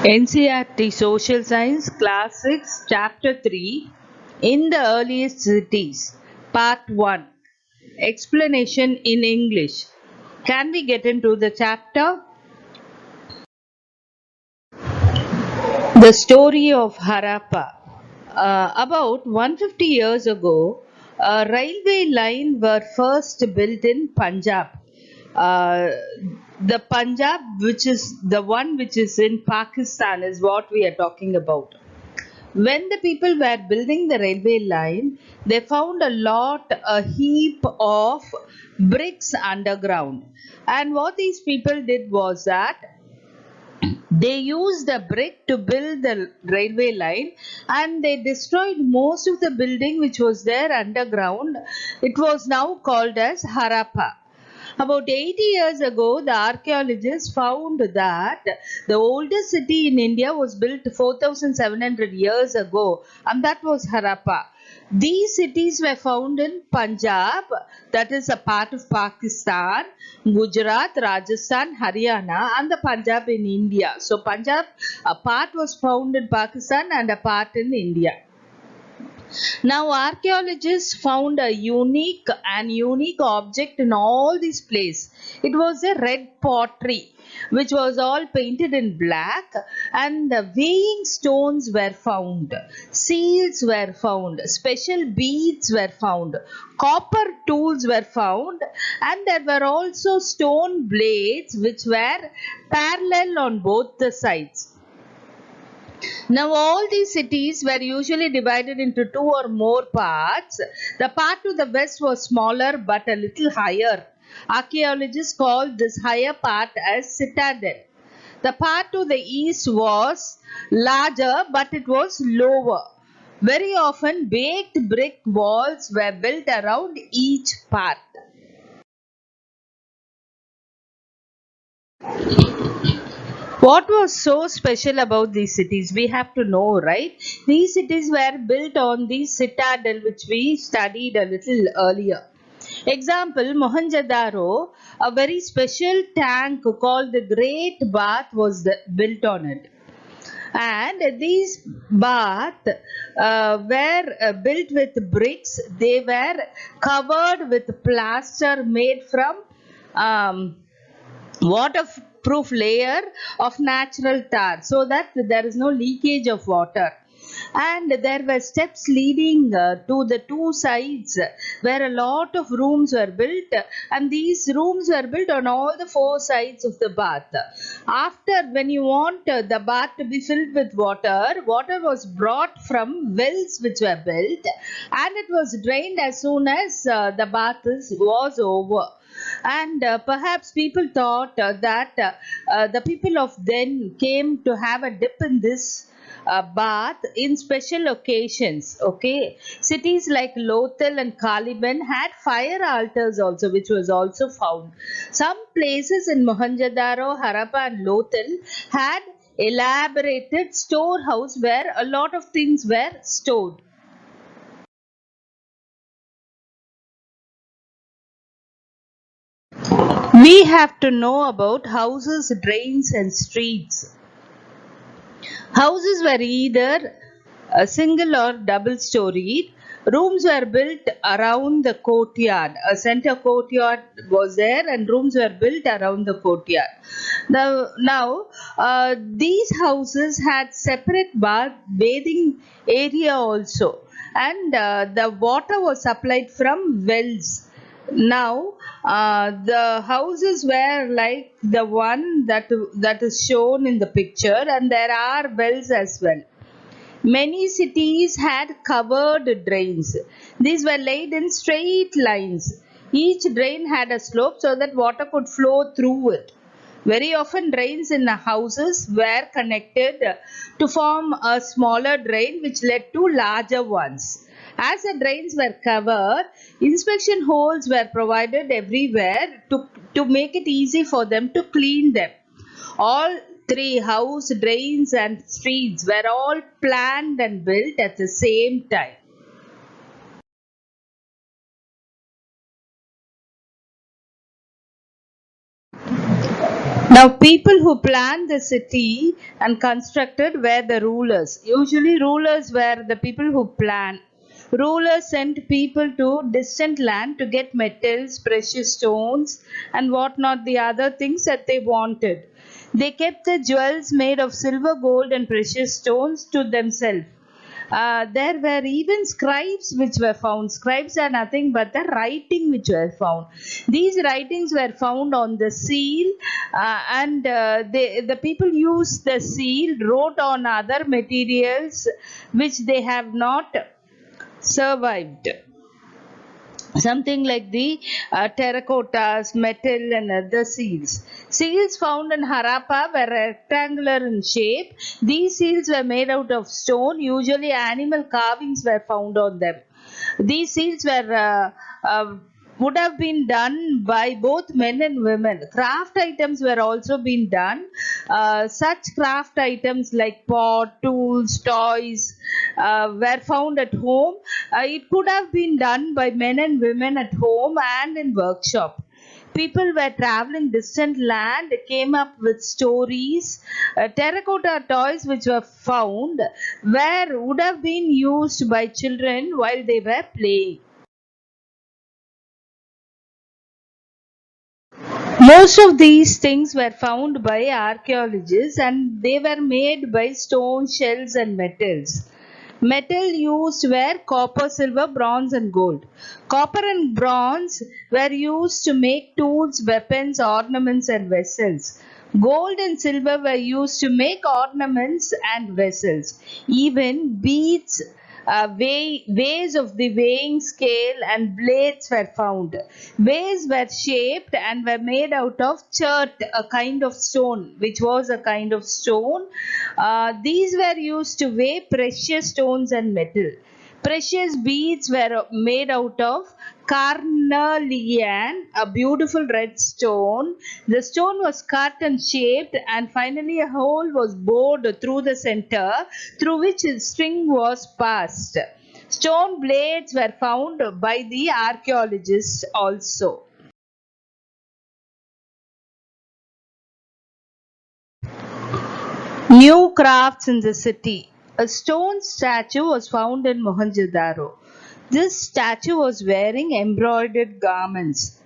NCERT Social Science Class 6 Chapter 3 In the Earliest Cities Part 1 Explanation in English. Can we get into the chapter? The story of Harappa. About 150 years ago, a railway line were first built in Punjab. Uh, the Punjab, which is the one which is in Pakistan, is what we are talking about. When the people were building the railway line, they found a heap of bricks underground. And what these people did was that they used the brick to build the railway line, and they destroyed most of the building which was there underground. It was now called as Harappa. About 80 years ago, the archaeologists found that the oldest city in India was built 4,700 years ago, and that was Harappa. These cities were found in Punjab, that is a part of Pakistan, Gujarat, Rajasthan, Haryana, and the Punjab in India. So, Punjab, a part was found in Pakistan and a part in India. Now, archaeologists found a unique object in all these places. It was a red pottery, which was all painted in black, and the weighing stones were found, seals were found, special beads were found, copper tools were found, and there were also stone blades which were parallel on both the sides. Now, all these cities were usually divided into two or more parts. The part to the west was smaller but a little higher. Archaeologists called this higher part as citadel. The part to the east was larger but it was lower. Very often, baked brick walls were built around each part. What was so special about these cities? We have to know, right? These cities were built on the citadel, which we studied a little earlier. Example, Mohenjo-daro, a very special tank called the Great Bath was built on it. And these baths were built with bricks. They were covered with plaster made from waterproof layer of natural tar, so that there is no leakage of water. And there were steps leading to the two sides where a lot of rooms were built, and these rooms were built on all the four sides of the bath. After, when you want the bath to be filled with water was brought from wells which were built, and it was drained as soon as the bath was over. And perhaps people thought that the people of then came to have a dip in this bath in special occasions. Okay, cities like Lothal and Caliban had fire altars also, which was also found. Some places in Mohenjo-daro, Harappa, and Lothal had elaborated storehouse where a lot of things were stored. We have to know about houses, drains, and streets. Houses were either a single or double storied. Rooms were built around the courtyard. A center courtyard was there, and rooms were built around the courtyard. Now, these houses had separate bathing area also, and the water was supplied from wells. Now, the houses were like the one that is shown in the picture, and there are wells as well. Many cities had covered drains. These were laid in straight lines. Each drain had a slope so that water could flow through it. Very often, drains in the houses were connected to form a smaller drain which led to larger ones. As the drains were covered, inspection holes were provided everywhere to make it easy for them to clean them. All three, house, drains, and streets, were all planned and built at the same time. Now, people who planned the city and constructed were the rulers. Usually, rulers were the people who planned. Rulers sent people to distant land to get metals, precious stones, and whatnot, the other things that they wanted. They kept the jewels made of silver, gold, and precious stones to themselves. There were even scribes which were found. Scribes are nothing but the writing which were found. These writings were found on the seal, the people used the seal, wrote on other materials which they have not survived. Something like the terracottas, metal, and other seals. Seals found in Harappa were rectangular in shape. These seals were made out of stone. Usually, animal carvings were found on them. These seals would have been done by both men and women. Craft items were also being done. Such craft items like pot, tools, toys were found at home. It could have been done by men and women at home and in workshop. People were traveling distant land, came up with stories. Terracotta toys which were found would have been used by children while they were playing. Most of these things were found by archaeologists and they were made by stone, shells, and metals. Metal used were copper, silver, bronze, and gold. Copper and bronze were used to make tools, weapons, ornaments, and vessels. Gold and silver were used to make ornaments and vessels. Even beads, ways of the weighing scale, and blades were found. Ways were shaped and were made out of chert, a kind of stone, which was a kind of stone. These were used to weigh precious stones and metal. Precious beads were made out of carnelian, a beautiful red stone. The stone was cut and shaped, and finally a hole was bored through the center, through which a string was passed. Stone blades were found by the archaeologists also. New crafts in the city. A stone statue was found in Mohenjo-daro. This statue was wearing embroidered garments.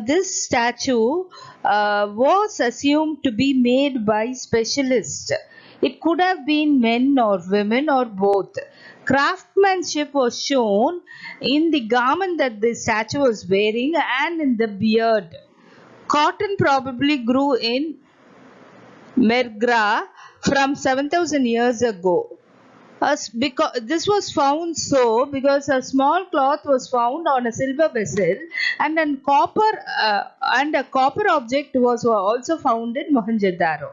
This statue was assumed to be made by specialists. It could have been men or women or both. Craftsmanship was shown in the garment that the statue was wearing and in the beard. Cotton probably grew in Mergra from 7,000 years ago. This was found so because a small cloth was found on a silver vessel and a copper object was also found in Mohenjo-daro.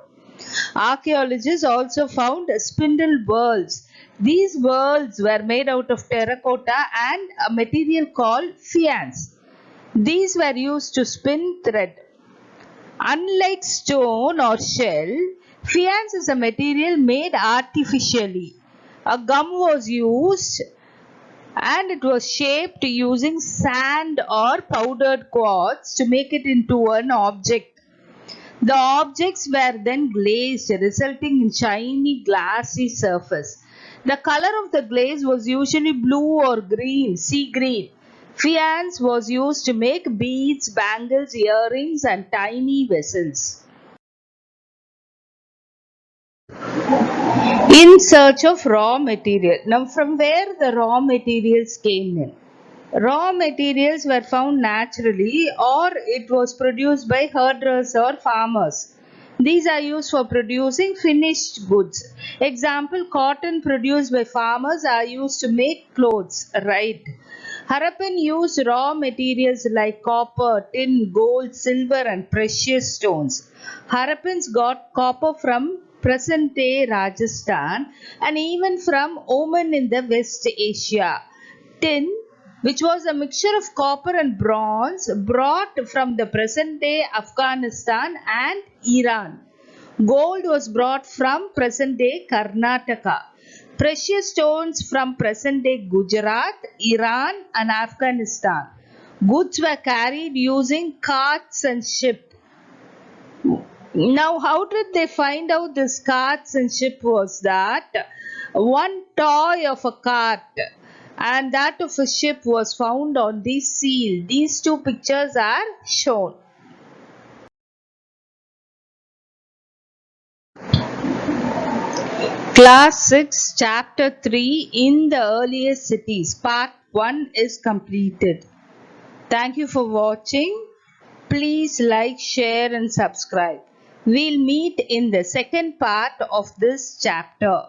Archaeologists also found spindle whorls. These whorls were made out of terracotta and a material called faience. These were used to spin thread. Unlike stone or shell, faience is a material made artificially. A gum was used and it was shaped using sand or powdered quartz to make it into an object. The objects were then glazed, resulting in shiny, glassy surface. The color of the glaze was usually blue or green, sea green. Faience was used to make beads, bangles, earrings, and tiny vessels. In search of raw material. Now, from where the raw materials came in? Raw materials were found naturally or it was produced by herders or farmers. These are used for producing finished goods. Example, cotton produced by farmers are used to make clothes, right? Harappan used raw materials like copper, tin, gold, silver and precious stones. Harappans got copper from present-day Rajasthan and even from Oman in the West Asia. Tin, which was a mixture of copper and bronze, brought from the present-day Afghanistan and Iran. Gold was brought from present-day Karnataka. Precious stones from present-day Gujarat, Iran and Afghanistan. Goods were carried using carts and ships. Now, how did they find out this carts and ship was that one toy of a cart and that of a ship was found on the seal. These two pictures are shown. Class 6, Chapter 3 in the Earliest Cities, Part 1 is completed. Thank you for watching. Please like, share and subscribe. We'll meet in the second part of this chapter.